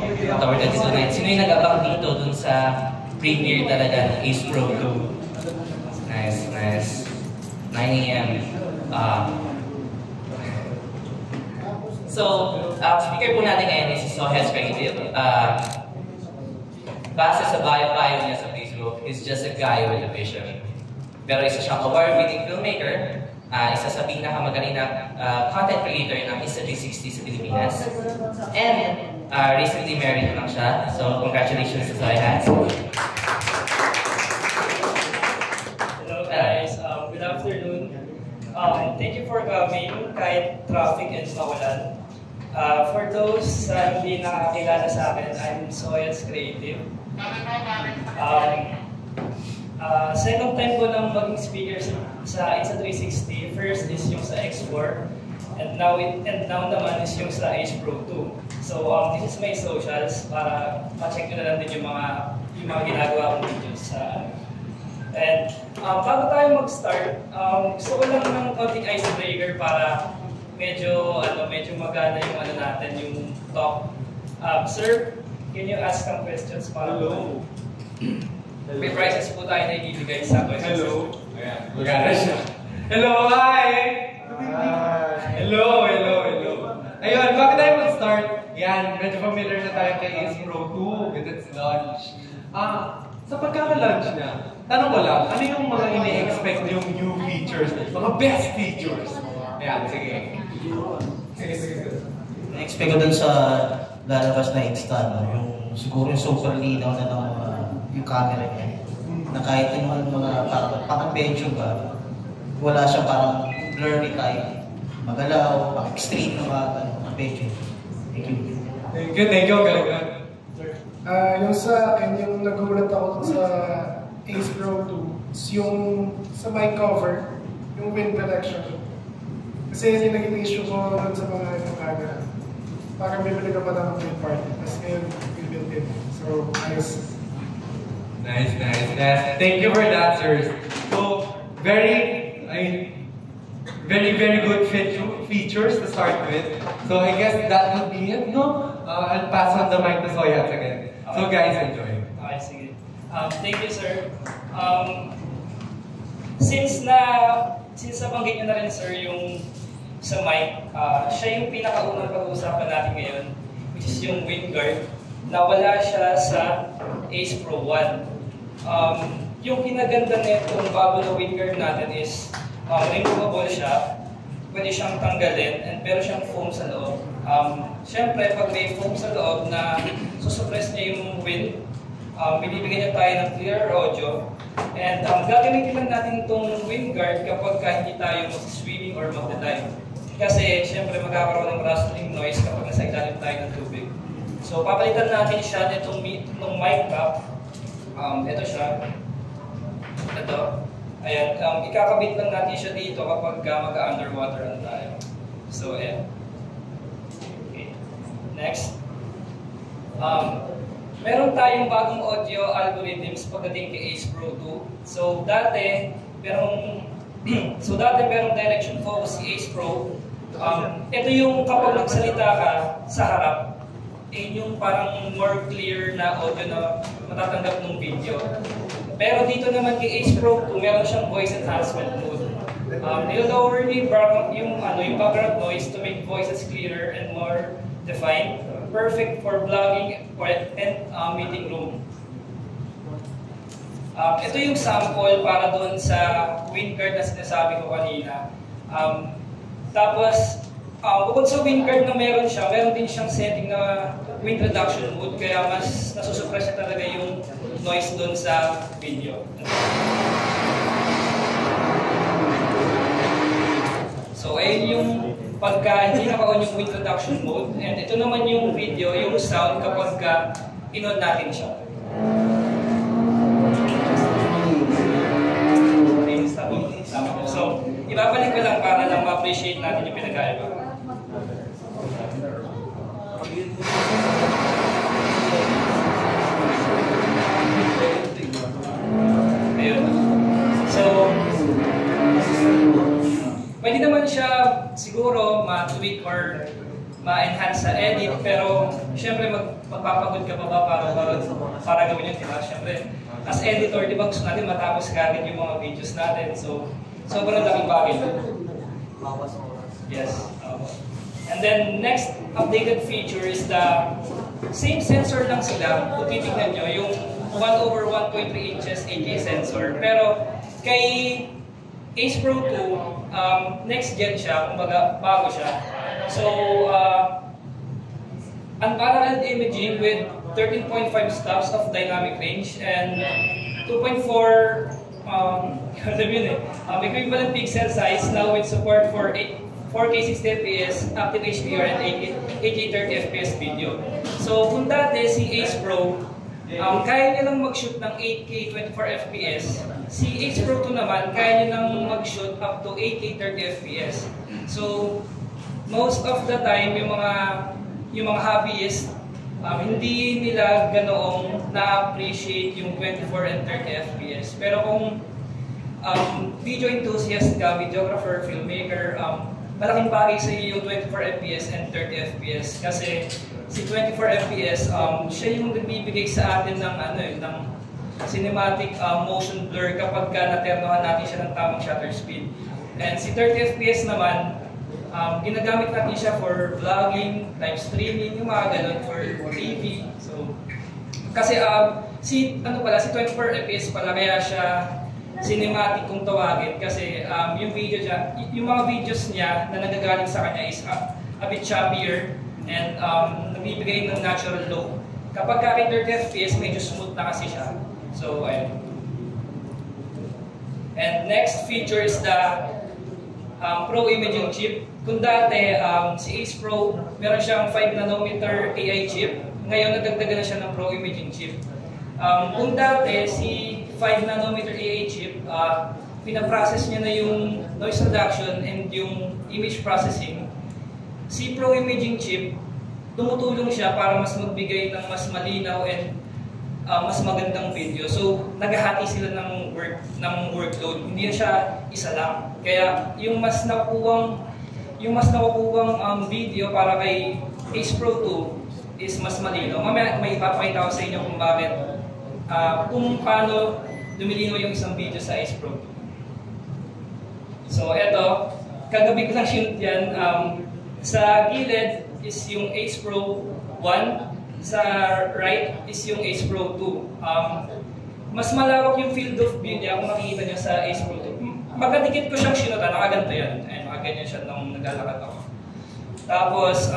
October 22 night. Sino yung nag-abang dito dun sa premiere talaga ng Ace Pro 2? Nice, nice. 9 a.m. So, speaker po natin ngayon is si Sohes Creative. Base sa bio niya sa Facebook, he's just a guy with a vision. Pero isa siyang award-winning filmmaker, isa sa pinakamagaling na content creator ng Insta360 sa Pilipinas. And recently married lang siya. So, congratulations to Sohes. Hello guys, good afternoon. Thank you for coming kahit traffic and mawalan. For those na hindi nakakilala sa akin, I'm Sohes Creative. Second time ko nang maging speaker sa Insta360. First is yung sa X4, and now naman is yung sa Ace Pro 2. So this is my socials para ma-check nyo na lang din yung mga ginagawa kong videos sa and bago tayo mag-start, gusto ko lang ng konting icebreaker para medyo magana yung natin, yung talk. Sir, can you ask some questions para may prizes po tayo na ibibigay sa questions. Hello. Ayan, magana siya. Hello, hi! Hello. Ayun, bago tayo mag-start, yan, medyo familiar na tayo kay Ace Pro 2 with its launch. Sa pagkaka-launch niya, tanong ko lang, ano yung mga ini-expect yung new features, mga best features? Ayan, sige. Na-expect ko dun sa lalabas na Insta, yung siguro yung super linaw na ng yung camera niya. Na kahit yung mga parang medyo ba, wala siyang parang blurry type. Magalaw, extreme na medyo. Thank you. Thank you. Galing. Yung sa akin, yung nagulat ako sa Ace Pro 2 is yung sa mic cover, yung wind protection. Kasi yun yung naging issue ko doon sa mga camera. Parang bibili ka pa ng wind part, tapos ngayon, built in. So, nice. Nice. Thank you for that, sirs. So, very good features to start with. So, I guess that would be it, no? I'll pass on the mic to Soyas again. So, guys, enjoy. Okay, sige. Thank you, sir. Since nabanggit niyo na rin, sir, yung sa mic, siya yung pinakaunang pag-uusapan natin ngayon, which is yung wind guard, na wala siya sa Ace Pro 1. Yung kinaganda nitong bago na wind guard natin is removable siya, pwede siyang tanggalin, and pero siyang foam sa loob. Siyempre, pag may foam sa loob na susuppress niya yung wind, binibigyan niya tayo ng clear audio. And gagamitin lang natin itong wind guard kapag hindi tayo mag-swimming or mag-dive. Kasi siyempre magkakaroon ng rustling noise kapag nasa ilalim tayo ng tubig. So papalitan natin siya nitong mic cap. Ito siya. Ito. Ayan. Ikakabit lang natin siya dito kapag mag-underwater tayo. So, ayan. Okay. Next. Meron tayong bagong audio algorithms pagdating kay Ace Pro 2. So, dati merong direction focus si Ace Pro. Ito yung kapag nagsalita ka sa harap, yung parang more clear na audio na matatanggap ng video. Pero dito naman kay Ace Pro 2, meron siyang voice enhancement mode. Nilo-lower yung background noise to make voices clearer and more defined. Perfect for vlogging and meeting room. Ito yung sample para doon sa wind guard na sinasabi ko kanina. Tapos, bukod sa wind guard na meron din siyang setting na wind reduction mode, kaya mas nasusuppress niya talaga yung noise doon sa video. So, ayun yung pagka hindi naka-on yung wind reduction mode, and ito naman yung video, yung sound kapag in-on natin siya. So, ibabalik ko lang para lang ma-appreciate natin yung pinag-aiba. Ayun. So, pwede naman siya siguro ma-tweak or ma-enhance sa edit, pero syempre magpapagod ka pa ba para gawin yun, diba? Siyempre, as editor, di ba gusto natin matapos kagad yung mga videos natin. So, sobrang laking bagay. Yes. And then, next updated feature is the same sensor lang sila. Kung titignan nyo, yung 1/1.3 inches 8K sensor. Pero, kay Ace Pro 2, next gen siya, kumbaga bago siya. So, unparalleled imaging with 13.5 stops of dynamic range and 2.4 equivalent pixel size now with support for 4K 60fps, active HDR, and 8K 30fps video. So, kung dati si Ace Pro, kaya niya lang mag-shoot ng 8K 24fps. Si Ace Pro 2 naman, kaya niya lang mag-shoot up to 8K 30fps. So, most of the time, yung mga hobbyists, hindi nila ganoong na-appreciate yung 24 and 30 fps. Pero kung video enthusiast ka, videographer, filmmaker, malaking bagay sa iyo yung 24 fps and 30 fps. Kasi si 24 fps, siya yung nagbibigay sa atin ng cinematic motion blur kapag naternohan natin siya ng tamang shutter speed. And si 30 fps naman, ginagamit natin siya for vlogging, live streaming, yung mga ganun, for TV. So, kasi si 24 fps pala, kaya siya cinematic kung tawagin. Kasi yung mga videos niya na nagagaling sa kanya is a bit choppier and nagbibigay ng natural look. Kapag kay 30 fps, medyo smooth na kasi siya. So, ayun. And next feature is the Pro Imaging Chip. Kung dati, si Ace Pro, meron siyang 5nm AI chip. Ngayon, nadagdagan na siya ng Pro Imaging Chip. Kung dati, si 5nm AI chip, pinaprocess niya na yung noise reduction and yung image processing. Si Pro Imaging Chip, tumutulong siya para mas magbigay ng mas malinaw and mas magandang video. So, naghahati sila ng workload. Hindi na siya isa lang. Kaya yung mas nakukuhang video para kay Ace Pro 2 is mas malinaw. Mamaya may ipapakita ko sa inyo kung bakit kung paano lumilinaw yung isang video sa Ace Pro 2. So, eto, kagabi ko lang shoot yan. Sa gilid is yung Ace Pro 1. Sa right is yung Ace Pro 2. Mas malawak yung field of view niya kung makikita niyo sa Ace Pro 2. Magkadikit ko siyang sinuta, nakaganto yan. Ayun, nakaganyan siya nung naglalakad ako. Tapos,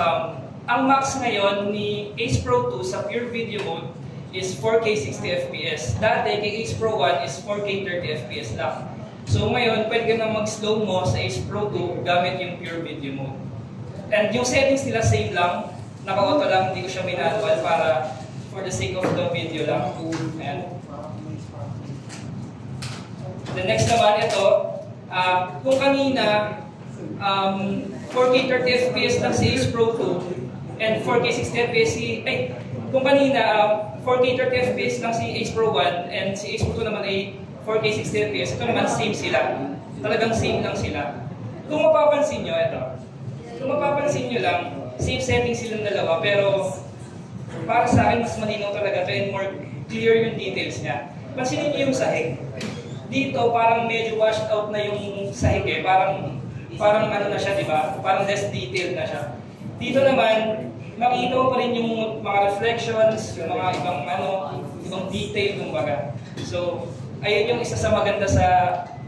ang max ngayon ni Ace Pro 2 sa pure video mode is 4K 60fps. Dati kay Ace Pro 1 is 4K 30fps lang. So ngayon, pwede ka na mag-slow mo sa Ace Pro 2 gamit yung pure video mode. And yung settings nila same lang. Naka-auto lang, hindi ko siya manual para for the sake of the video lang. Ayan. The next naman, ito. Kung kanina, 4K 30fps lang si Ace Pro 2 and 4K 60fps kung kanina, 4K 30fps lang si Ace Pro 1 and si Ace Pro 2 naman ay 4K 60fps. Ito naman same sila. Talagang same lang sila. Kung mapapansin nyo, ito. Kung mapapansin nyo lang, same settings silang dalawa, pero para sa akin, mas malinaw talaga ito and more clear yung details niya. Pansinin niyo yung sahig. Dito, parang medyo washed out na yung sahig eh. Parang ano na siya, di ba? Parang less detailed na siya. Dito naman, makikita mo pa rin yung mga reflections, yung mga ibang detail, kumbaga. So, ayun yung isa sa maganda sa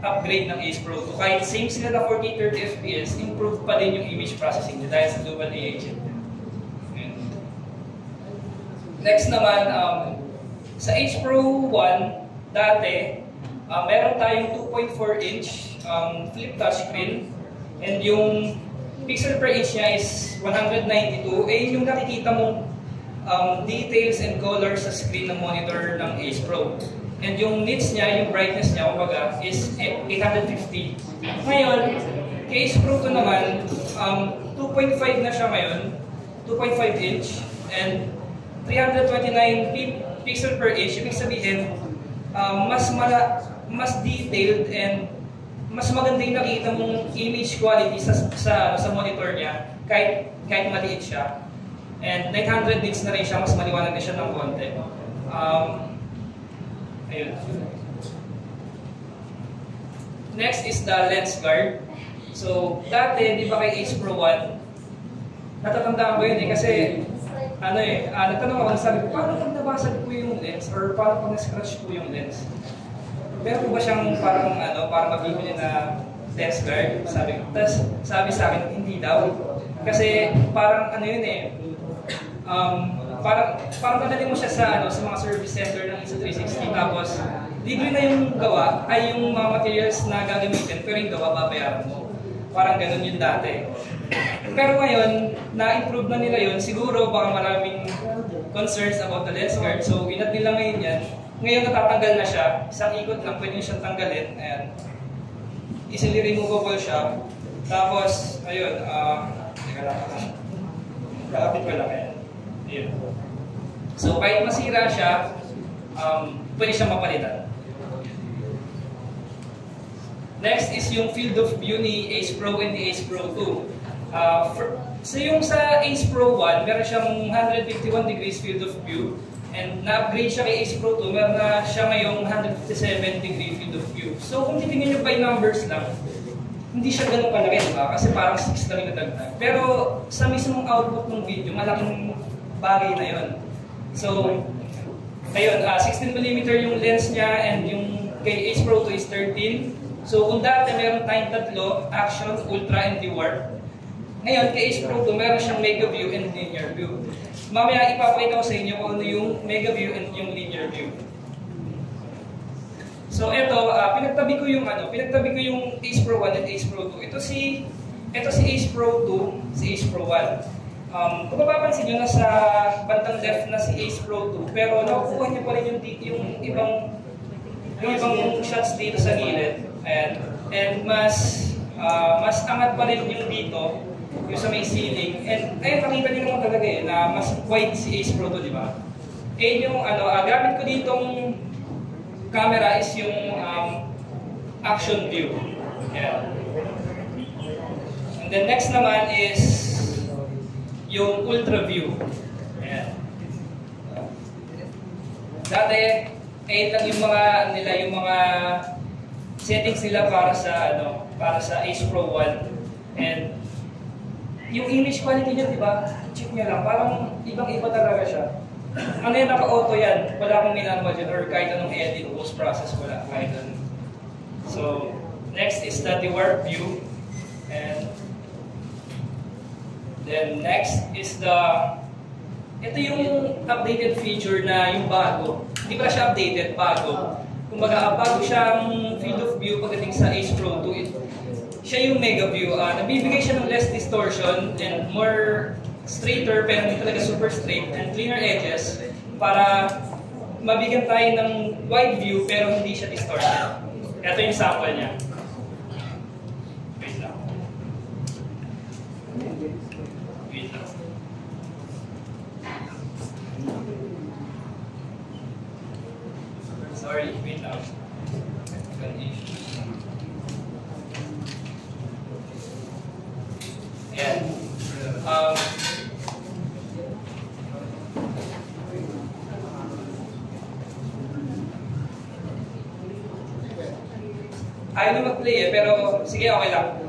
upgrade ng Ace Pro 2. Kahit same sila na 4K 30fps, improved pa din yung image processing niya dahil sa dual AI chip. Next naman, sa Ace Pro 1, dati, meron tayong 2.4-inch flip touchscreen and yung pixel per inch niya is 192. Yung nakikita mong details and colors sa screen ng monitor ng Ace Pro. And yung nits niya, yung brightness niya, kumbaga, is 850. Ngayon, kay Ace Pro 2 naman, 2.5 na siya ngayon, 2.5 inch, and 329 pixel per inch. Ibig sabihin, mas detailed and mas maganda yung nakita mong image quality sa monitor niya, kahit maliit siya. And 900 nits na rin siya, mas maliwanag na siya ng konti. Ayun. Next is the lens guard. So, dati, di ba kay Ace Pro 1, natatandaan ko yun kasi, nagtanong ako, sabi ko, paano pag nabasag po yung lens or paano pag na-scratch po yung lens? Meron po ba siyang parang mabibili na lens guard? Sabi sa akin, hindi daw. Kasi parang parang dadalhin mo siya sa mga service center ng Insta360, tapos libre na yung gawa, ay yung mga materials na gagamitin, pero yung gawa babayaran mo. Parang ganun yun dati. Pero ngayon, na-improve na nila yun. Siguro baka maraming concerns about the lens guard. So, inat nila ngayon yan. Ngayon natatanggal na siya. Isang ikot lang pwede siyang tanggalin. Ayan. Easily removable siya. Tapos, ayun. Teka lang. Kapit ko lang yan. Ayun. So, kahit masira siya, pwede siyang mapalitan. Next is yung field of view ni Ace Pro and the Ace Pro 2. So yung sa Ace Pro 1, meron siyang 151 degrees field of view. And na-upgrade siya kay Ace Pro 2, meron na siya ngayong 157 degree field of view. So kung titingnan nyo by numbers lang, hindi siya ganun kalaki, diba? Kasi parang 6 lang yung nadagdag. Pero sa mismong output ng video, malaking bagay na yun. So, ayun, 16mm yung lens niya and yung kay Ace Pro 2 is 13. So kung dati meron tayong tatlo, action, ultra, and dewarp. Ngayon, kay Ace Pro 2, meron siyang mega view and linear view. Mamaya ipapakita ko sa inyo kung ano yung mega view and yung linear view. So ito, pinagtabi ko yung Ace Pro 1 and Ace Pro 2. Ito si Ace Pro 2, si Ace Pro 1. Kung mapapansin nyo, nasa bandang left na si Ace Pro 2, pero nakukuha niya pa rin yung ibang shots dito sa gilid. And mas angat pa rin yung dito, yung sa may ceiling. And ayun, nakita niyo naman talaga na mas wide si Ace Pro 2, di ba? Ayun yung gamit ko ditong camera is yung action view. Yeah. And then next naman is yung ultra view. Yeah. Dati, ayun lang yung mga settings nila para sa Ace Pro 1. And yung image quality niya, di ba? Check niya lang, parang ibang-iba talaga siya. Ano yan, naka-auto yan. Wala akong minamaw dyan or kahit anong edit, post-process, wala. Kahit ano. So, next is the dewarp view. And then next is ito yung updated feature na yung bago. Hindi pa siya updated, bago. Kumbaga, bago siyang field of view pagdating sa Ace Pro 2. Siya yung mega view. Nabibigay siya ng less distortion and more straighter, pero hindi talaga super straight, and cleaner edges para mabigyan tayo ng wide view pero hindi siya distorted. Ito yung sample niya. Wait lang. Wait lang. Sorry, wait lang. Ayan. Ayaw na mag-play pero sige, okay lang.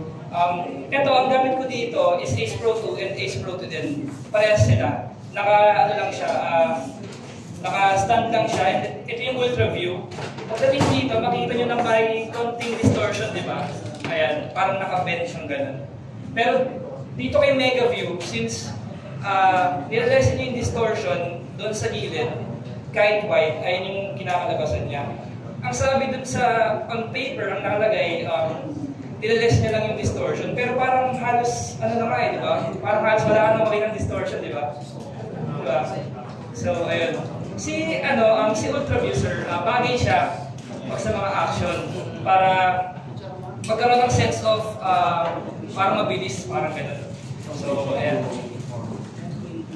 Ito, ang gamit ko dito is Ace Pro 2 and Ace Pro 2 din. Parehas sila. Naka-stand lang siya. And ito yung ultra view. Pagdating dito, makikita nyo na may konting distortion, di ba? Ayan, parang naka-bend siyang ganun. Pero dito kay mega view, since nilalasin nyo yung distortion doon sa gilid, kahit wide, ayun yung kinakalabasan niya. Ang sabi dun on paper, ang nakalagay, nilales niya lang yung distortion. Pero parang halos, di ba? Parang halos wala ka nang makikita ng distortion, di ba? Diba? So, ayun. Si Ultraview, sir, bagay siya sa mga action para magkaroon ng sense of parang mabilis, parang gano'n. So, ayan.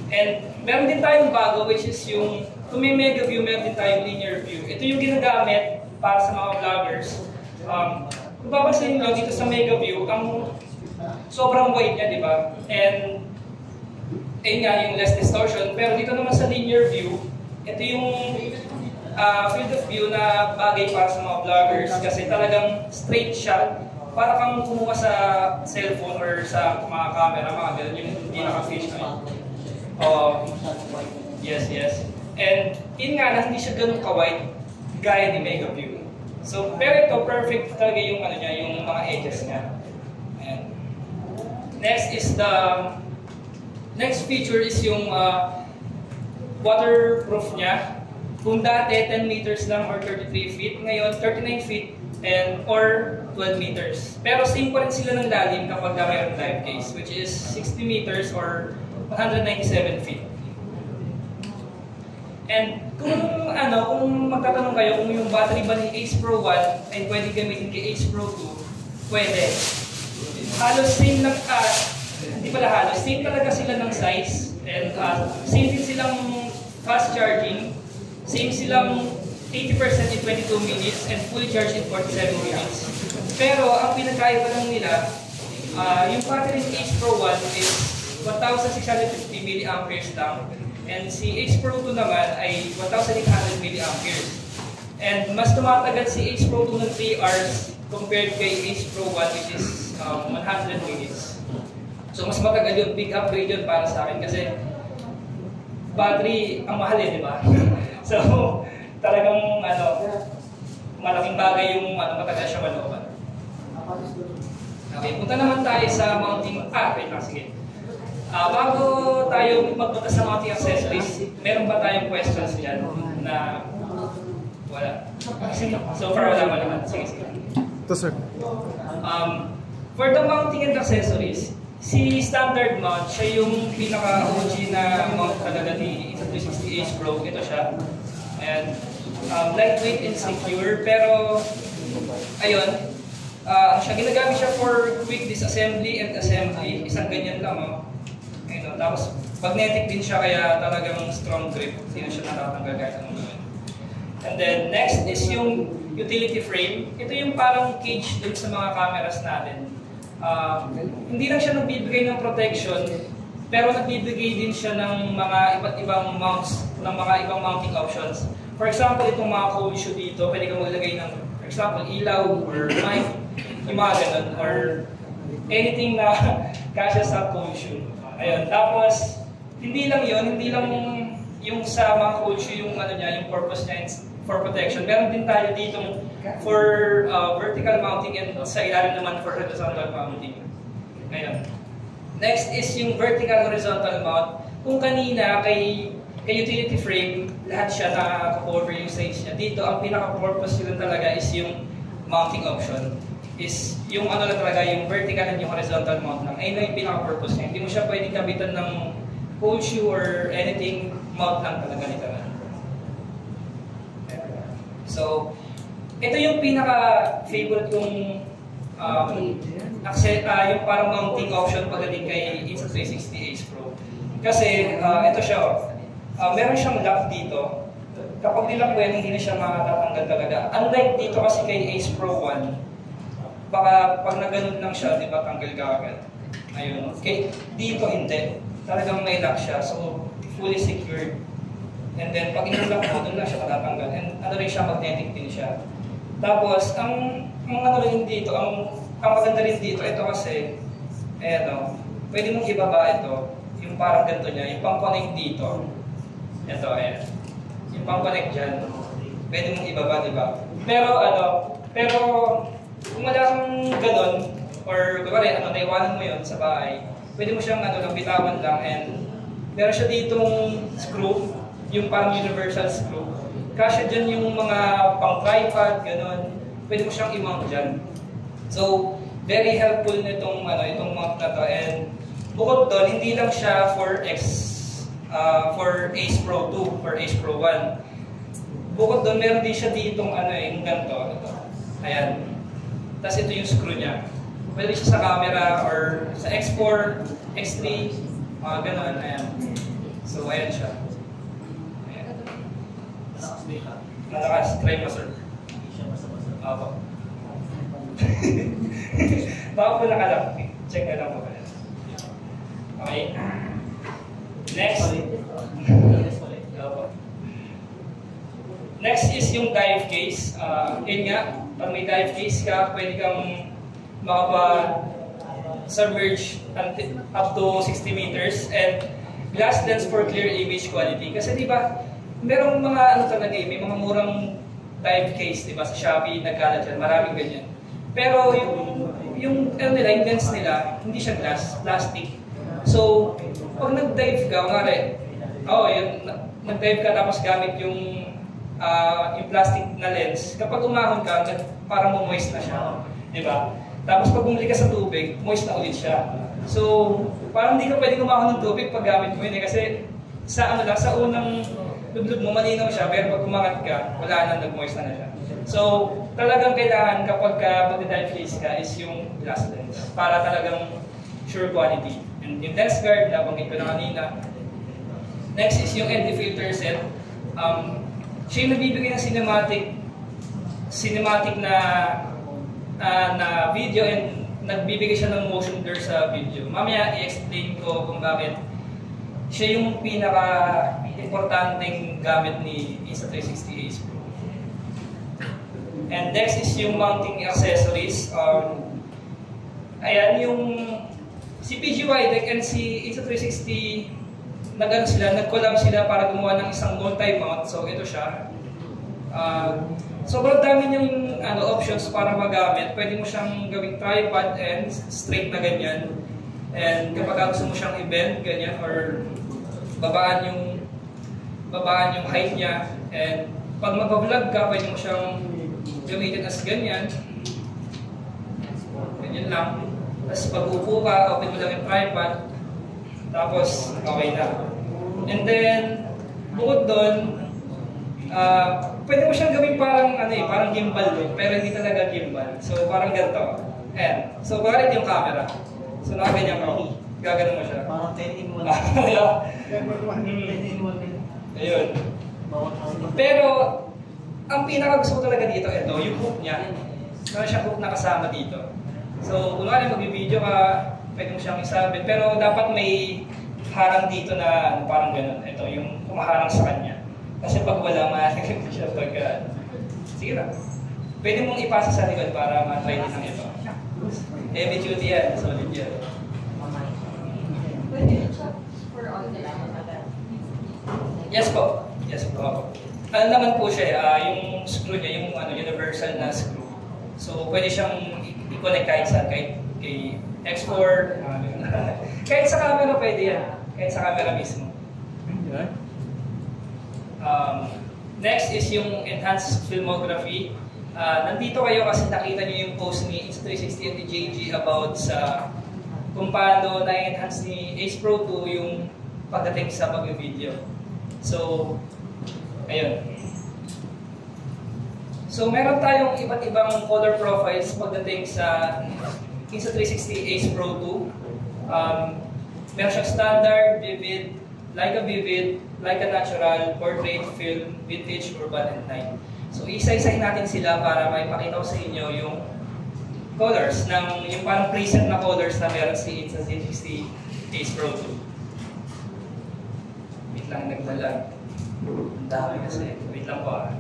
And meron din tayong bago, which is yung kung may mega view, meron din tayong linear view. Ito yung ginagamit para sa mga vloggers. Kung papansin nyo dito sa mega view, ang sobrang wide niya, di ba? And ayun nga, yung less distortion. Pero dito naman sa linear view, ito yung field of view na bagay para sa mga vloggers kasi talagang straight shot. Para kang kumuha sa cellphone or sa mga camera, mga ganun, yung hindi naka-fish na. Yes, yes. And yun nga na hindi siya ganun ka-wide gaya ni Mega View. So, pero ito, perfect talaga yung ano niya, yung mga edges niya. And next is next feature is yung waterproof niya. Kung dati 10 meters lang or 33 feet, ngayon 39 feet or 12 meters. Pero same pa rin sila ng lalim kapag mayroong dive case, which is 60 meters or 197 feet. And kung magtatanong kayo kung yung battery ba ni Ace Pro 1 ay pwede gamitin kay Ace Pro 2, pwede. Halos same lang, hindi pala halos, same talaga sila ng size and same din silang fast charging, same silang 80% in 22 minutes and fully charged in 47 minutes. Pero ang pinagkaiba lang nila, yung battery ni Ace Pro 1 is 1,650 mAh lang. And si Ace Pro 2 naman ay 1,800 mAh. And mas tumatagal si Ace Pro 2 ng 3 hours compared kay Ace Pro 1 which is 100 minutes. So mas matagal yun, big upgrade yun para sa akin kasi battery ang mahal di ba? So talagang malaking bagay yung matagal siya malooban. Okay, punta naman tayo sa mounting, wait lang, sige. Bago tayo magpunta sa mounting accessories, meron ba tayong questions dyan na wala? So far wala pa naman. Sige. Ito sir. For the mounting and accessories, si standard mount, siya yung pinaka-OG na mount talaga ni Insta360 Ace Pro. Ito siya. And lightweight and secure, pero ayun, ginagamit siya for quick disassembly and assembly. Isang ganyan lang, ayun, tapos magnetic din siya kaya talagang strong grip. Hindi na siya natatanggal kahit anong gawin. And then next is yung utility frame. Ito yung parang cage dun sa mga cameras natin. Hindi lang siya nagbibigay ng protection, pero nagbibigay din siya ng mga iba't ibang mounts, ng mga ibang mounting options. For example, itong mga cold shoe dito, pwede kang maglagay ng, for example, ilaw or mic, yung mga ganun, or anything na kasya sa cold shoe. Ayun, tapos, hindi lang yung sa mga cold shoe, yung yung purpose niya for protection. Meron din tayo dito for vertical mounting and sa ilalim naman for horizontal mounting. Ayun. Next is yung vertical horizontal mount. Kung kanina kay utility frame, lahat siya naka-cover yung size niya. Dito, ang pinaka-purpose nila talaga is yung mounting option. Is yung lang talaga, yung vertical and yung horizontal mount lang. Ayun lang yung pinaka-purpose niya. Hindi mo siya pwedeng kabitan ng cold shoe or anything, mount lang talaga literal. So, ito yung pinaka-favorite kong yung parang mounting option pagdating kay Insta360 Ace Pro. Kasi ito siya, meron siyang lock dito. Kapag nilock mo yan, hindi na siya matatanggal talaga. Unlike dito kasi kay Ace Pro 1, baka pag naganon lang siya, di ba, tanggal ka agad. Ayun. Okay, dito hindi. Talagang may lock siya, so fully secured. And then pag in-lock mo, doon lang siya matatanggal. And rin siya, magnetic din siya. Tapos, ang rin dito, ang maganda rin dito, ito kasi, pwede mong ibaba ito, yung parang ganito niya, yung pang-connect dito. Ito, ayan. Yung pang-connect dyan, pwede mong ibaba, di ba? Pero kung wala kang ganon, or naiwanan mo yun sa bahay, pwede mo siyang bitawan lang, and meron siya ditong screw, yung parang universal screw. Kasya dyan yung mga pang-tripod, ganon. Pwede mo siyang i-mount dyan. So, very helpful nitong itong mount na to. And bukod doon, hindi lang siya for Ace Pro 2, for Ace Pro 1. Bukod doon, meron din siya ditong yung ganito. Ito. Ayan. Tapos ito yung screw niya. Pwede siya sa camera or sa X4, X3, mga ganon. Ayan. So, ayan siya. Ayan. Malakas. Try mo, sir. Opo. Baka po nakalock. Check na lang po. Okay. Next. Next is yung dive case. Yun nga, pag may dive case ka, pwede kang makapa-submerge up to 60 meters and glass lens for clear image quality. Kasi di ba, merong mga ano talaga may mga murang dive case, di ba, sa Shopee, nagkalat yan, maraming ganyan. Pero yung lens nila, hindi siya glass, plastic. So, pag nag-dive ka, nag-dive ka tapos gamit yung plastic na lens, kapag umahon ka, parang moist na siya, di ba? Tapos pag bumili ka sa tubig, moist na ulit siya. So, parang hindi ka pwedeng umahon ng tubig pag gamit mo yun kasi sa unang lublog mo, malinaw siya, pero pag umangat ka, wala na, nag-moist na siya. So, talagang kailangan kapag mag-dive case ka is yung glass lens para talagang sure quality. And yung lens guard, nabanggit ko na kanina. Next is yung ND filter set. Siya yung nagbibigay ng cinematic na video and nagbibigay siya ng motion blur sa video. Mamaya i-explain ko kung bakit siya yung pinaka-importanteng gamit ni Insta360 Ace Pro. And next is yung mounting accessories. Ayan, yung si PG Widec and si Insta360 nag-collab sila para gumawa ng isang multi-mount. So ito siya. Sobrang dami yung options para magamit. Pwede mo siyang gawing tripod and straight na ganyan. And kapag gusto mo siyang i-bend ganyan or babaan yung height niya. And pag mag-vlog ka, pwede mo siyang gamitin as ganyan. Ganyan lang. Tapos pag upo ka, open mo lang yung tripod. Tapos, okay na. And then, bukod doon, pwede mo siyang gawin parang gimbal din, pero hindi talaga gimbal. So, parang ganito. Ayan. So, parang yung camera. So, nakaganyan ko. Gaganon mo siya. Parang 10-in-1. Ayun. Pero, ang pinaka-gusto ko talaga dito, ito, yung hook niya. Meron siyang hook na kasama dito. So, kunwari mag-video ka, pwede mo siyang isabit, pero dapat may harang dito na parang gano'n. Ito, yung kumaharang sa kanya. Kasi pag wala, maaaring siya pagka... Sige na. Pwede mong ipasa sa likod para ma-try din ng ito. Heavy duty yan, solid yan. Yes po. Yes po. Ano naman po siya, yung screw niya, yung universal na screw. So, pwede siyang i-connect kahit saan, kahit kay export, kahit sa camera pwede yan. Kahit sa camera mismo. Next is yung enhanced filmography. Nandito kayo kasi nakita nyo yung post ni Insta360 and ni JG about sa kung paano na-enhance ni Ace Pro 2 yung pagdating sa pag-video. So, ayun. So, meron tayong iba't ibang color profiles pagdating sa Insta360 Ace Pro 2. Meron siyang standard, vivid, Leica vivid, Leica natural, portrait, film, vintage, urban, and night. So, isa-isahin natin sila para maipakita ko sa inyo yung colors, yung parang preset na colors na meron si Insta360 Ace Pro 2. Wait lang, naglalag. Ang dami kasi. Wait lang po .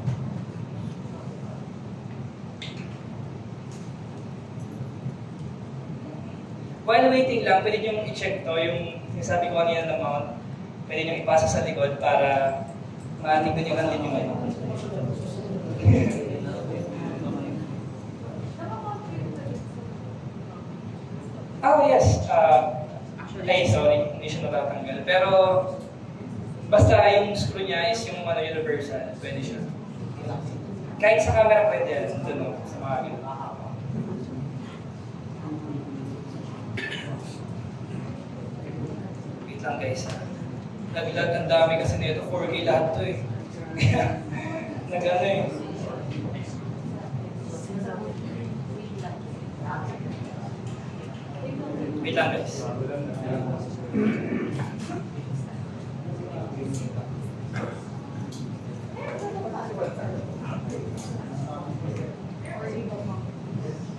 While waiting lang, pwede nyo i-check to, yung sabi ko kanina na mount. Pwede nyo ipasa sa likod para matignan nyo lang din yung ano. Oh yes, sorry, hindi siya natatanggal. Pero basta yung screw niya is yung universal, pwede siya. Kahit sa camera pwede yan, doon sa mga ganun. Wait lang guys. Naglag ang dami kasi nito, 4K lahat to eh. Nag-ano eh. Wait lang guys.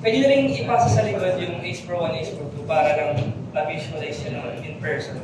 Pwede na rin ipasa sa likod yung Ace Pro 1, Ace Pro 2 para lang ma-visualize yun in person.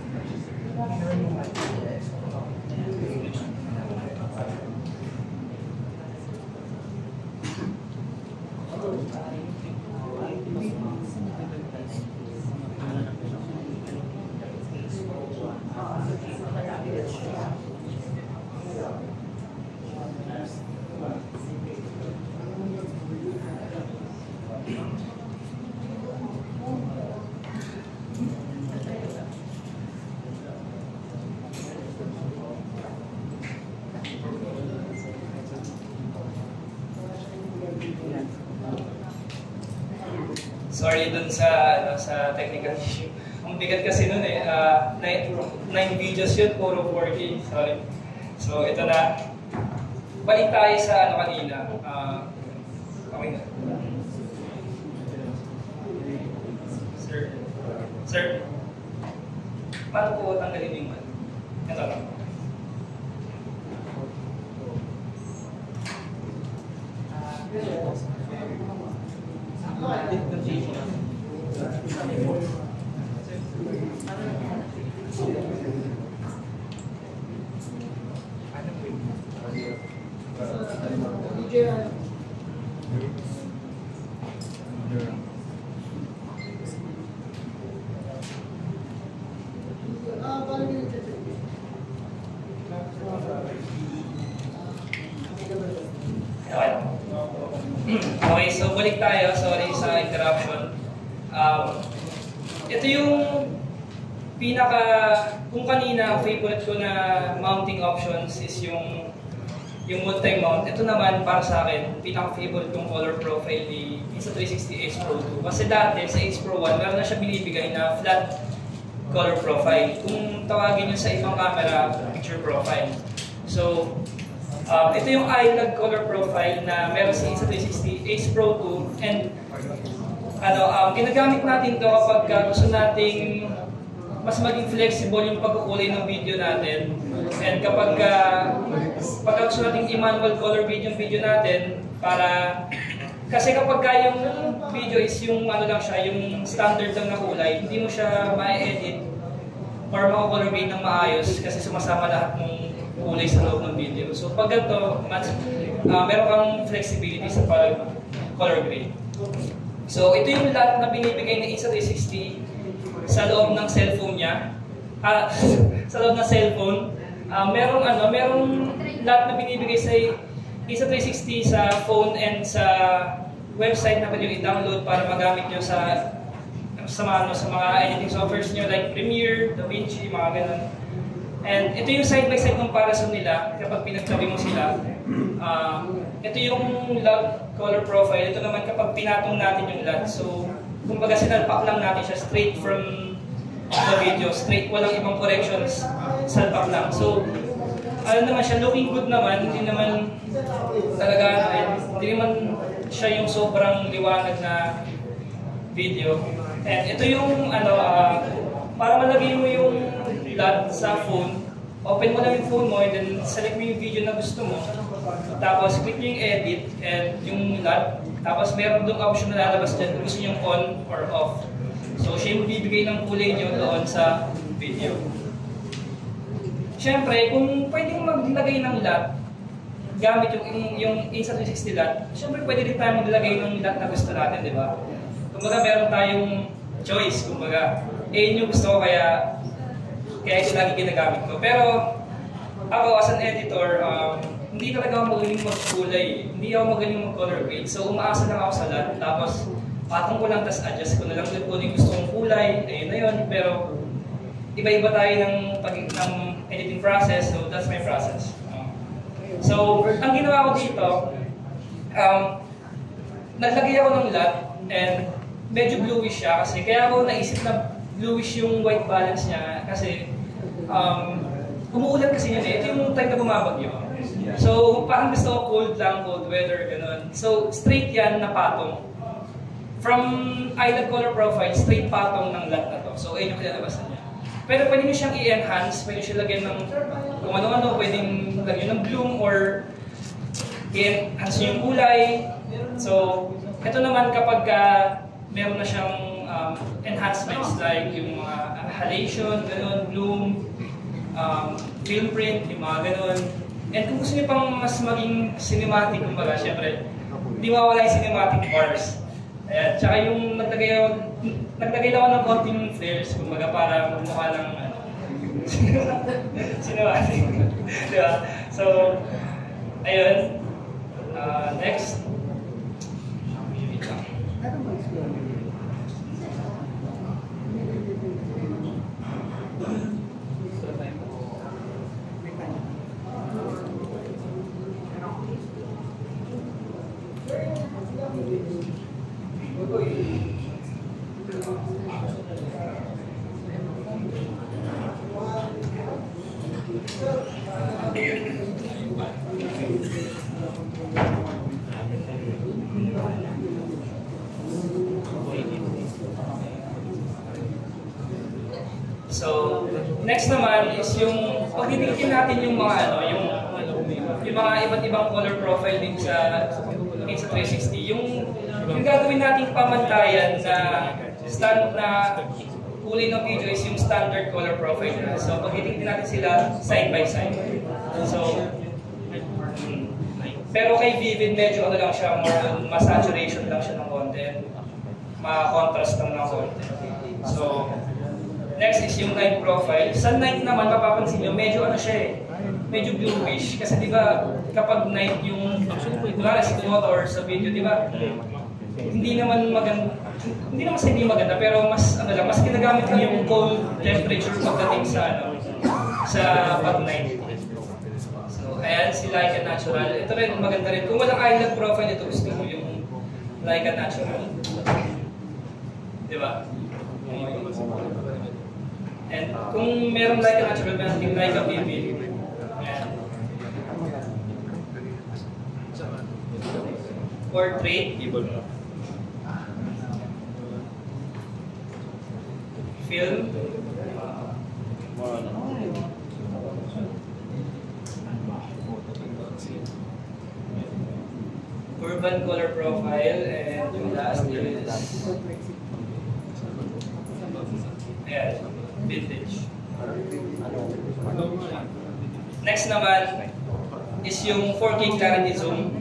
Sorry dun sa sa technical issue. Ang bigat kasi nun eh. 9 videos yun, puro 4K. Sorry. So ito na. Balik tayo sa kanina. Okay na. Sir. Paano po tanggalin yung man? Ito lang. Okay, so balik tayo. Sorry sa interruption. Ito yung kung kanina, favorite ko na mounting options is yung multi-mount. Ito naman, para sa akin, pinaka-favorite kong color profile ni Insta360 Ace Pro 2. Kasi dati, sa Ace Pro 1, meron na siya binibigay na flat color profile. Kung tawagin nyo sa ibang camera, picture profile. So, ito yung iLog color profile na meron sa Insta360 Ace Pro 2. And, ginagamit natin to kapag gusto nating mas maging flexible yung pagkukulay ng video natin. And kapag gusto nating i-manual color video natin, kasi kapag yung video is yung yung standard lang na kulay, hindi mo siya ma-edit or maka-color grade ng maayos kasi sumasama lahat ng kulay sa loob ng video. So pag ganito, meron kang flexibility sa color grade. So ito yung lot na binibigay ng Insta360 sa loob ng cellphone niya. Sa loob ng cellphone, merong lot na binibigay sa Insta360 sa phone and sa website na pwede yung i-download para magamit nyo sa mga editing softwares nyo like Premiere, DaVinci, mga ganun. And ito yung side-by-side comparison nila kapag pinagtabi mo sila. Ito yung log color profile. Ito naman kapag pinatong natin yung LUT. So, kumbaga sinalpak lang natin siya straight from the video. Straight, walang ibang corrections. Salpak lang. So, naman siya, looking good naman. Hindi naman talaga, hindi naman siya yung sobrang liwanag na video. And ito yung, para malagay mo yung LUT sa phone, open mo lang yung phone mo and then select mo yung video na gusto mo. Tapos click nyo yung edit and yung LUT. Tapos meron doon option na lalabas dyan kung gusto nyo on or off. So siya yung bibigay ng kulay nyo doon sa video. Siyempre, kung pwedeng maglagay ng LUT, gamit yung Insta360 LUT, siyempre pwede din tayo maglagay ng LUT na gusto natin, di ba? Kumbaga meron tayong choice, kumbaga, yun yung gusto ko kaya ito lagi ginagamit ko. Pero ako as an editor, hindi talaga ako magaling magkulay. Hindi ako magaling mag-color grade. So umaasa lang ako sa LUT. Tapos patong ko lang, tapos adjust ko na lang kung yung gusto kong kulay. Ayun na yun. Pero iba-iba tayo ng editing process. So that's my process. So ang ginawa ko dito, naglagay ako ng LUT and medyo bluish siya kasi kaya ako naisip na bluish yung white balance niya kasi umuulan kasi yun eh. Ito yung time na bumabagyo. So parang gusto ko cold lang, cold weather, gano'n. So straight yan na patong. From iLog color profile, straight patong ng LUT na to. So ayun yung kinalabasan niya. Pero pwede nyo siyang i-enhance, pwede siya lagyan ng kung ano-ano, pwedeng lagyan ng bloom or i-enhance nyo yung kulay. So ito naman kapag meron na siyang enhancements like yung mga halation, gano'n, bloom, film print, yung mga ganun. And kung gusto niyo pang mas maging cinematic, kumbaga, syempre, hindi mawala yung cinematic bars. Ayan, tsaka yung naglagay lang ako ng konting flares, kumbaga para mukha ng cinematic. Diba? So, ayun. Next. So, next naman is yung pagtitingin natin yung mga yung mga iba't ibang color profile din sa 360. Yung gagawin nating pamantayan na stand na kulay ng video is yung standard color profile na. So, pagtitingin natin sila side by side. So, pero kay Vivid medyo ano lang siya, more ma-saturation lang siya ng content. Ma-contrast lang ng content. So, next is yung night profile. Sa night naman, mapapansin nyo, medyo ano siya eh, medyo bluish. Kasi di ba, kapag night yung, kunwari sa motor, sa video, di ba, hindi naman maganda, hindi naman sa hindi maganda, pero mas, ano lang, mas ginagamit lang yung cold temperature pagdating sa, sa pag-night. So, ayan, si Leica Natural. Ito rin, maganda rin. Kung walang island profile, ito gusto mo yung Leica Natural. Di ba? And kung meron Leica Natural, meron din Leica Vivid. Portrait. Film. Urban color profile. And yung last is ayan, vintage. Next naman is yung 4K clarity zoom.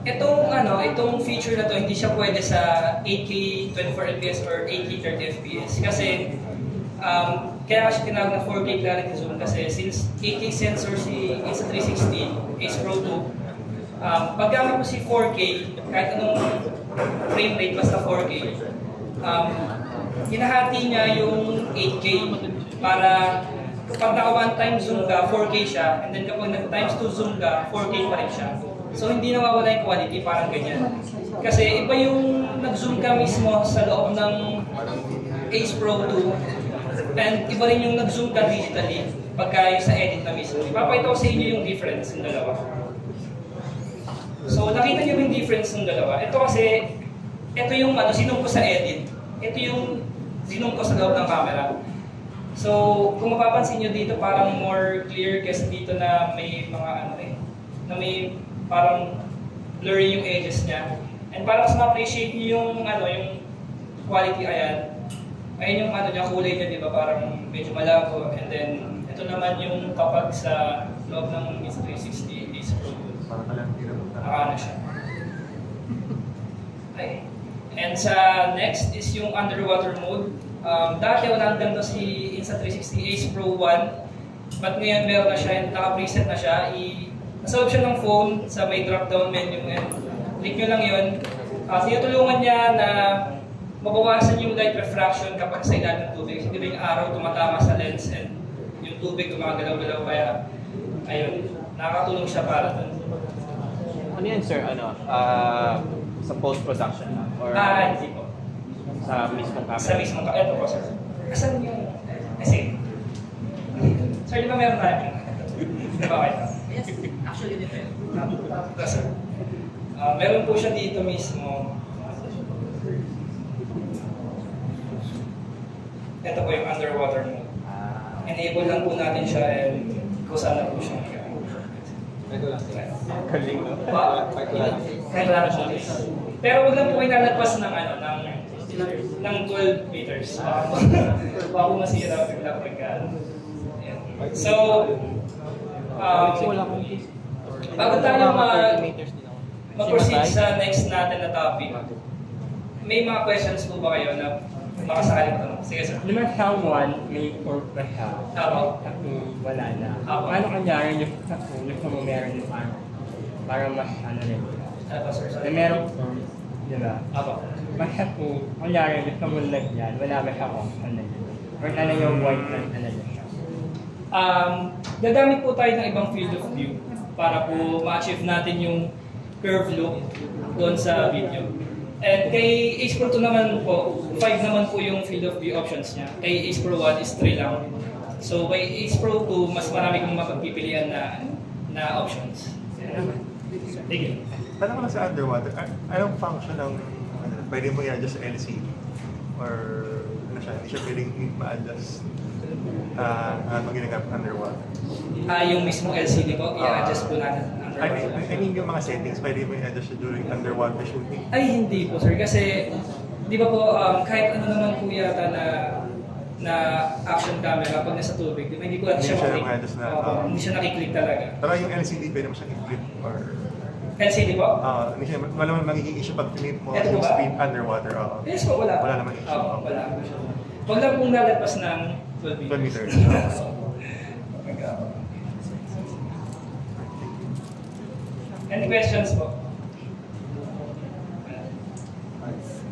Itong feature na to hindi siya pwede sa 8K 24 fps or 8K 30 fps kasi kaya siya tinawag na 4K clarity zoom kasi since 8K sensor si Insta360 Ace Pro 2, paggamit mo si 4K kahit anong frame rate basta 4K, hinahati niya yung 8K para kapag naka one time zoom ka, 4K siya, and then kapag nag times 2 zoom ka, 4K pa rin siya. So hindi nawawala yung quality, parang ganyan. Kasi iba yung nag-zoom ka mismo sa loob ng Ace Pro 2, and iba rin yung nag-zoom ka digitally pagka yung sa edit na mismo. Ipapakita ko sa inyo yung difference ng dalawa. So nakita niyo yung difference ng dalawa. Ito kasi, ito yung sinong ko sa edit. Ito yung sinong ko sa loob ng camera. So, kung mapapansin nyo dito, parang more clear kasi dito na may mga na may parang blurry yung edges niya. And para mas ma-appreciate nyo yung yung quality, ayan yung niya, kulay niya, di ba? Parang medyo malabo. And then, ito naman yung kapag sa loob ng Insta360 Ace Pro. Naka siya. Okay. And sa next is yung underwater mode. Dati walang ganito si Insta360 Ace Pro 1, but ngayon meron na siya, naka-preset na siya. Nasa option ng phone sa may drop-down menu, and click nyo lang yun. Tinutulungan niya na mabawasan yung light refraction kapag sa ilalim ng tubig. Hindi ba yung araw tumatama sa lens and yung tubig gumagalaw-galaw, kaya ayun, nakakatulong siya para dun. Ano yan, sir? Sa post-production na? Or Hindi po. sa mismong camera? Sa mismong camera. Ito po, sir. Asan yung... Kasi... Sir, di ba meron tayo? Di ba kayo? Yes, actually dito yun. Ito, sir. Meron po siya dito mismo. Ito po yung underwater mode. Enable lang po natin siya and kung saan na po siya. Galing, no? Kahit wala na siya. Pero huwag lang po kayo nalagpas ng ng 12 meters. Baka masira bigla pagka. So, bago tayo mag-proceed sa next natin na topic, may mga questions po ba kayo na makasakali mo tanong? Sige, sir. Naman someone may pork pa siya. Apo. Wala na. Apo. Paano kanyari yung mo meron yung ano? Para mas ano rin. Apo, sir. Na meron pork, di ba? Apo. Basta po, kanyari gusto mo lagyan, wala ba siya kung ano yun? Or ano yung white na ano yun siya? Gagamit po tayo ng ibang field of view para po ma-achieve natin yung curve look doon sa video. And kay Ace Pro 2 naman po, 5 naman po yung field of view options niya. Kay Ace Pro 1 is 3 lang. So kay Ace Pro 2, mas marami kong mapagpipilian na options. Thank you. Paano ka sa underwater? Anong function ng pwede mo i-adjust sa LCD? Or ano siya, hindi siya pwedeng ma-adjust pag ginagamit underwater? Yung mismo LCD ko, i-adjust po natin underwater. I mean yung mga settings, pwede mo i-adjust during underwater shooting? Ay, hindi po sir. Kasi, di ba po, kahit ano naman po yata na action camera pag nasa tubig, di ba, hindi po natin siya ma-adjust na. Hindi siya nakiklik talaga. Pero yung LCD, pwede mo siyang i-flip or... LCD po? Wala naman magiging issue pag pinip mo Ito yung ba? speed underwater. Yes po, wala. Wala naman issue. Wala. Huwag lang pong lalagpas ng 12 meters. 12 meters. Any questions po?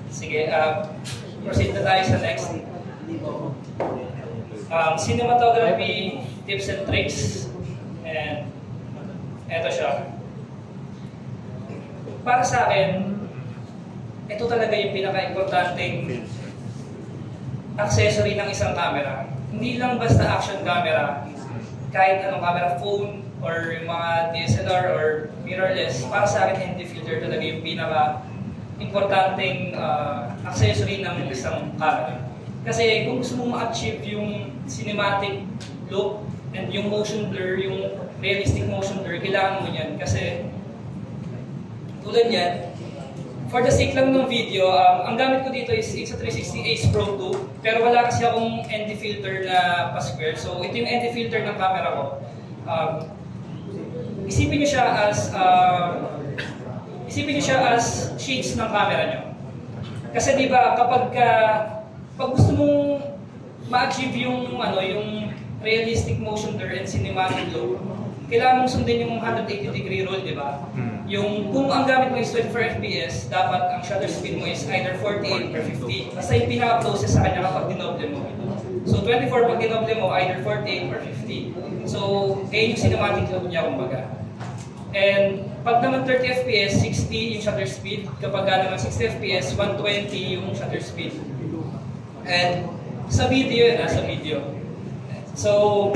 Sige, proceed na tayo sa next. Cinematography tips and tricks. And eto siya. Para sa akin, ito talaga yung pinaka-importanting accessory ng isang camera. Hindi lang basta action camera, kahit anong camera, phone, or yung mga DSLR or mirrorless, para sa akin, ND filter talaga yung pinaka-importanting accessory ng isang camera. Kasi kung gusto mong ma-achieve yung cinematic look and yung motion blur, yung realistic motion blur, kailangan mo yan. Kasi tulad yan, for the sake lang ng video, ang gamit ko dito is Insta360 Ace Pro 2, pero wala kasi akong ND filter na pa-square. So ito yung ND filter ng camera ko. Isipin niyo siya as shades ng camera niyo. Kasi di ba kapag pag gusto mong ma-achieve yung realistic motion blur and cinematic look, kailangan mong sundin yung 180-degree rule, di ba? Yung kung ang gamit mo is 24 FPS, dapat ang shutter speed mo is either 48 or 50. Basta yung pinaka-closest sa kanya kapag dinoble mo. So 24 pag dinoble mo, either 48 or 50. So, kaya yung cinematic look niya, kumbaga. And pag naman 30 FPS, 60 yung shutter speed. Kapag naman 60 FPS, 120 yung shutter speed. And sa video yun, sa video. So,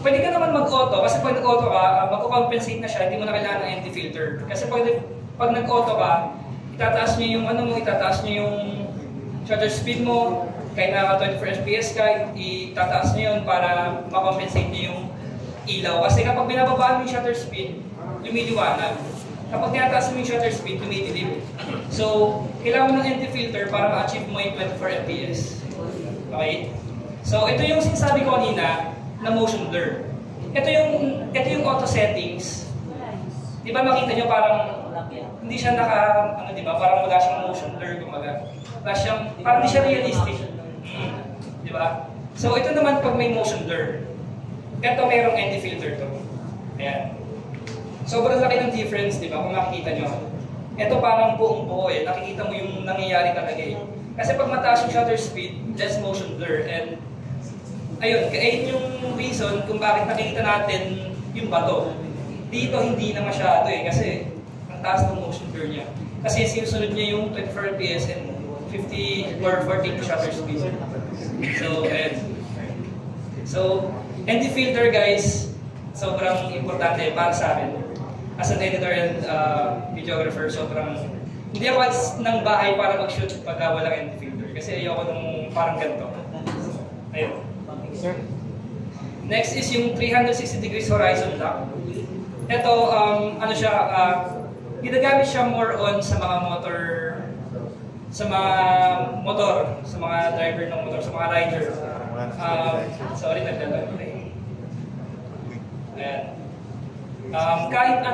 pwede ka naman mag-auto, kasi pag nag-auto ka, magko-compensate na siya, hindi mo na kailangan ng ND filter. Kasi pag nag-auto ka, itataas niyo yung shutter speed mo, kahit naka 24 FPS ka, itataas niyo yun para makompensate niyo yung ilaw. Kasi kapag binababaan mo yung shutter speed, lumiliwanag. Kapag tinataas mo yung shutter speed, tumidilim. So, kailangan mo ng ND filter para ma-achieve mo yung 24 FPS. Okay? So, ito yung sinasabi ko kanina, na motion blur. Ito yung auto settings. 'Di ba makita niyo parang hindi siya di ba? Parang wala siyang motion blur kumbaga. Parang hindi siya realistic. 'Di ba? So ito naman pag may motion blur. Ito merong ND filter to. Ayan. Sobrang laki ng difference, 'di ba? Kung makikita niyo. Ito parang buong-buo eh. Nakikita mo yung nangyayari talaga eh. Kasi pag mataas yung shutter speed, less motion blur and ayun yung reason kung bakit nakikita natin yung bato. Dito hindi na masyado eh, kasi ang taas ng motion blur niya. Kasi sinusunod niya yung 24 FPS and 50 or 40 shutter speed. So, ayun. So, ND filter guys, sobrang importante para sa akin. As an editor and videographer, sobrang hindi ako ng bahay para mag-shoot pagka walang ND filter. Kasi ayoko nung parang ganito. Ayun. Sir? Next is yung 360 degrees horizon lock. Ito, ginagamit siya more on sa mga sa mga motor, sa mga driver ng motor, sa mga rider. Sorry, nagdala ko eh. Ayan. Kahit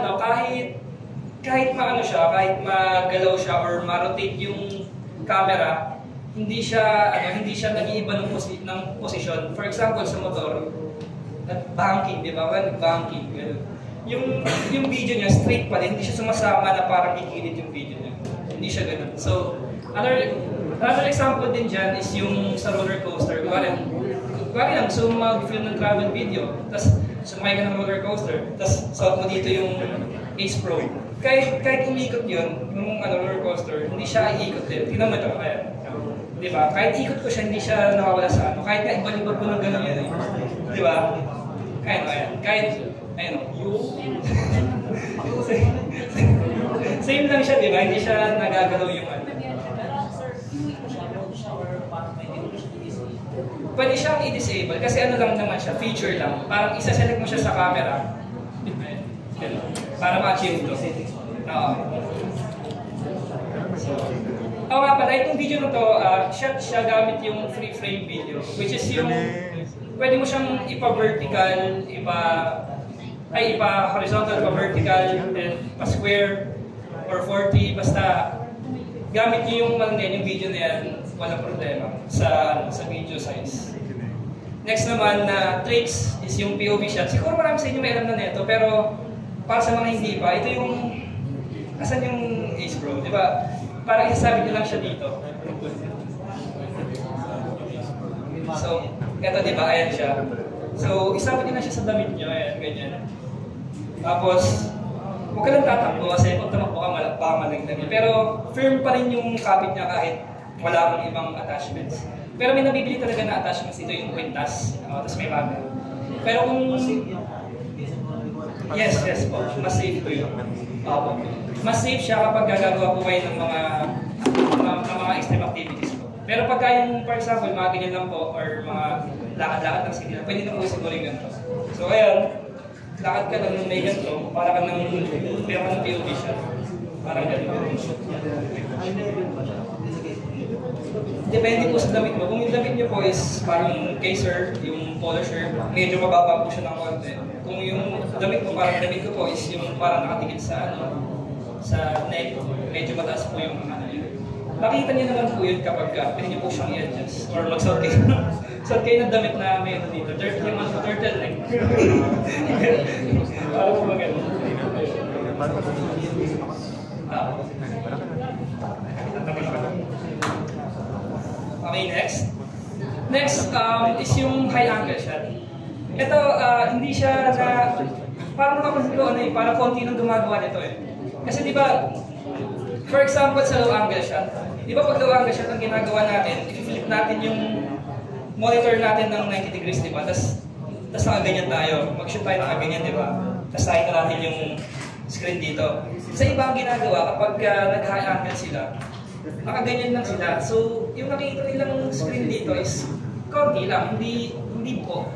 maano siya, kahit magalaw siya or ma-rotate yung camera, hindi siya nag-iiba ng posisyon. For example, sa motor, banking, di ba? Nag-banking, gano'n. Yung video niya, straight pa din, hindi siya sumasama na parang kikilid yung video niya. Hindi siya gano'n. So, another example din dyan is yung sa roller coaster. Kuwari lang, so mag-film ng travel video, tapos sumakay ka ng roller coaster, tapos suot mo dito yung Ace Pro. Kahit umikot yun, yung roller coaster, hindi siya iikot din. Tingnan mo ito, kaya. Diba? Kahit ikot ko siya, hindi siya nawawala sa ano. Kahit nga ibalibag ko ng gano'n yan eh. Diba? Kahit, ayun o. Same lang siya, diba? Hindi siya nagagalaw yung ano. Pwede siyang i-disable kasi ano lang naman siya, feature lang. Parang isa-select mo siya sa camera. Para ma-achieve ito. Oo nga pala, itong video na to, siya gamit yung free frame video. Which is yung, pwede mo siyang ipa-vertical, ipa-horizontal, ipa-vertical, and pa-square, or 40, basta gamit niyo yung video na yan, walang problema sa video size. Next naman na tricks is yung POV shot. Siguro marami sa inyo may alam na nito, pero para sa mga hindi pa, ito yung, asan yung Ace Pro, di ba? Parang isasabi nyo lang siya dito. So, eto di ba? Ayan siya. So, isabit nyo lang siya sa damit nyo. Ayan, ganyan. Tapos, huwag ka lang tatakbo kasi pag tamakbo ka, baka malaglag. Pero, firm pa rin yung kapit niya kahit wala kang ibang attachments. Pero may nabibili talaga na attachments dito yung kwintas. Tapos may camera. Pero kung... Yes po. Mas safe po yun. Mas safe siya kapag gagawa po kayo ng mga extreme activities po. Pero pagka yung, for example, mga ganyan lang po, or mga lakad-lakad ng city lang, pwede na po siguro yung ganito. So ayan, lakad ka lang ng may ganito, para ka ng POV siya. Parang ganito. Depende po sa damit mo. Kung yung damit niyo po is parang gazer, yung polo shirt, medyo mababa po siya ng konti. Kung yung damit mo, parang damit ko po is yung parang nakatikit sa sa neck, medyo mataas po yung ano yun. Makita niyo naman po yun kapag pwede niyo po siyang i-adjust or mag-suot kayo. Suot kayo ng damit na may dito. Turtleneck. Parang po maganda. Okay, next. Next is yung high angle shot. Ito, hindi siya na... Parang napapansin ko, parang konti nang gumagawa nito eh. Kasi di ba, for example sa low angle shot, di ba pag low angle shot ang ginagawa natin, i-flip natin yung monitor natin ng 90 degrees, di ba? Tapos nakaganyan tayo, mag-shoot tayo nakaganyan, di ba? Tapos nakita natin yung screen dito. Sa iba ang ginagawa, kapag nag-high angle sila, nakaganyan lang sila. So, yung nakikita nilang screen dito is konti lang, hindi po.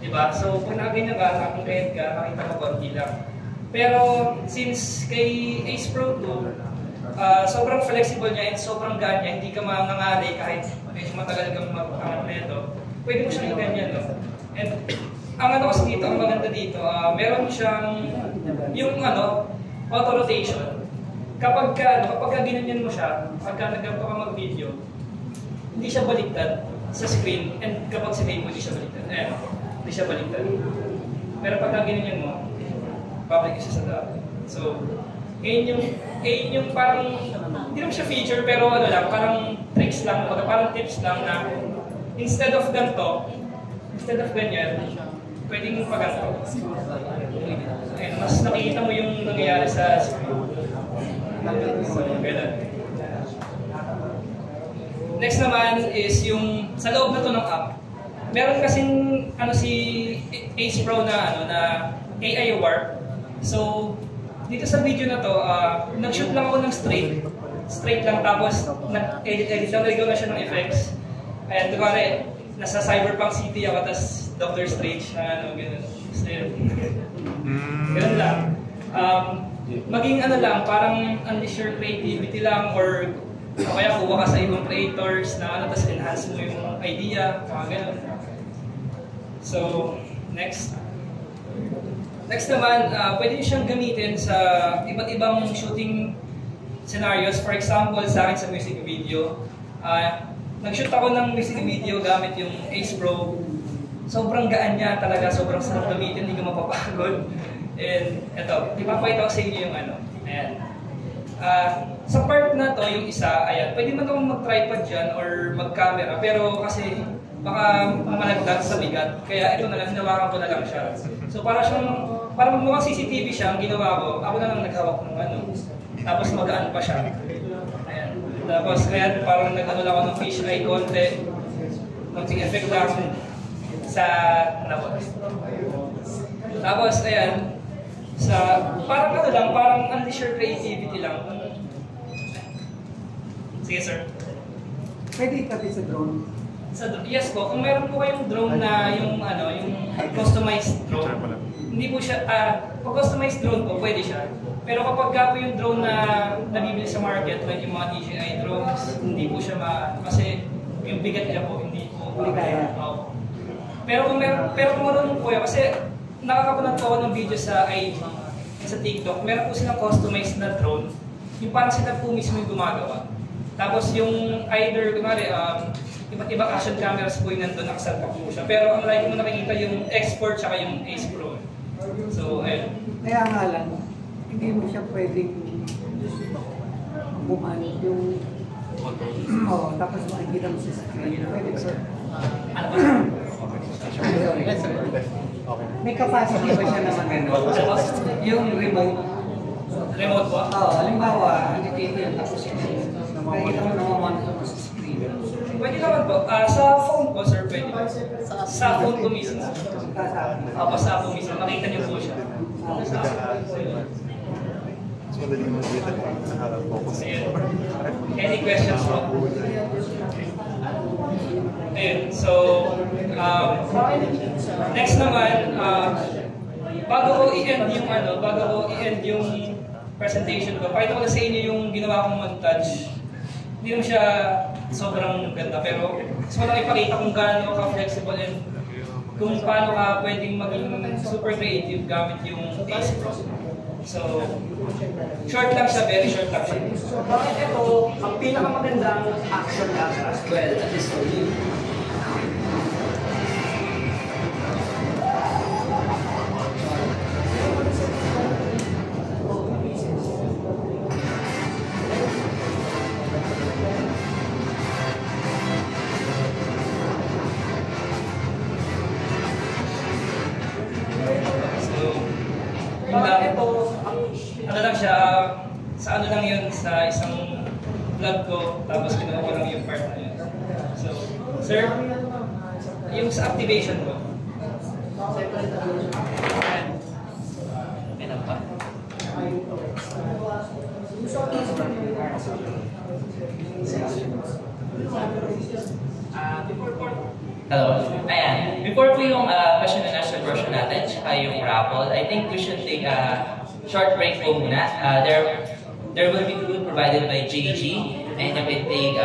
Diba? So, kung nakaganyan ka, nakakingkayat ka, nakita mo konti lang. Pero, since kay Ace Pro 2, sobrang flexible niya and sobrang gaan niya, hindi ka mangangali kahit medyo matagal kang mag-angat na ito, pwede mo siyang ganyan, no? And, ang ano kasi dito, ang maganda dito, meron siyang, yung auto-rotation. Kapag ginanyan mo siya, pagka nagganto ka mag-video, hindi siya baliktad sa screen, and kapag sinave mo, hindi siya baliktad. Hindi siya baliktad. Pero pagka ginanyan mo, public siya sa dati. So, ayun yung parang, hindi naman siya feature, pero parang tricks lang, parang tips lang na instead of ganyan, pwedeng paganto. Ayun, mas nakikita mo yung nangyayari sa screen. Next naman is yung sa loob na to ng app. Meron kasing si Ace Pro na AI warp. So dito sa video na to, nag-shoot lang ako ng straight lang, tapos nag-edit lang, naligaw na siya ng effects. Ayan, kumari, nasa Cyberpunk City ako, tapos Doctor Strange na gano'n. Ganun lang. Maging lang, parang unleash your creativity lang, or O kaya kuha ka sa ibang creators na ano, tapos enhance mo yung idea, mga ganun. So, next. Next naman, pwede siyang gamitin sa iba't ibang shooting scenarios. For example, sa akin sa music video, nag-shoot ako ng music video gamit yung Ace Pro. Sobrang gaan niya talaga, sobrang sarap gamitin, hindi ka mapapagod. And eto, ipapakita ko sa inyo yung ano. Ayan. Sa part na to, yung isa, ayan, pwede man akong mag-tripod dyan or mag-camera, pero kasi baka malagdag sa bigat. Kaya ito na lang, hinawakan ko na lang siya. So para magmukhang CCTV siya, ang ginawa ko, ako na lang naghawak ng ano. Tapos magaan pa siya. Ayan. Tapos kaya parang nag-ano lang ako ng fish eye konti. Mag-effect lang sa napot. Tapos ayan, parang ano lang, parang unleash your creativity lang. Sige sir. Pwede itabi sa drone? Yes po, kung meron po kayong drone na yung customized drone, hindi po siya, pag customized drone po, pwede siya. Pero kapag po yung drone na nabibili sa market, like yung mga DJI drones, hindi po siya kasi yung bigat niya po, hindi po. Hindi kaya. Pero kung marunong po yan, kasi nakakapanood po ako ng video sa IG, sa TikTok, meron po silang customized na drone, yung parang sila po mismo yung gumagawa. Tapos yung either, kunwari, iba't ibang action cameras po yung nandun, nakasalpak po siya. Pero ang like mo nakikita yung Export tsaka yung Ace Pro. So, ayun. Kaya nga lang, hindi mo siya pwedeng bumano yung... tapos makikita mo sa screen. Pwede sir. Ano ba? May capacity ba siya naman gano'n? Yung remote. Remote po? Oo, halimbawa, indicator tapos makikita mo namamonitor mo sa screen. Pwede naman po. Sa phone ko, sir, pwede po. Sa phone ko mismo. Sa phone mismo. Makita niyo po siya. Mas madali mo dito naka-focus. Any questions po? Ayun. So, next naman, bago ko i-end yung presentation ko, pakita ko na sa inyo yung ginawa kong montage. Hindi naman siya sobrang ganda, pero gusto ko lang ipakita kung gaano ka-flexible and kung paano ka pwedeng maging super creative gamit yung Ace Pro. So, short lang siya, very short lang siya. So, bakit ito ang pinakamagandang action camera? Well, at least for me. Sa ano lang yun, sa isang vlog ko, tapos ginawa ko lang yung part na yun. So, sir, yung sa activation ko. Ayan pa. Hello. Ayan. Before po yung question and answer version natin, tsaka yung raffle, I think we should take a short break po muna. There will be food provided by JG, and you can take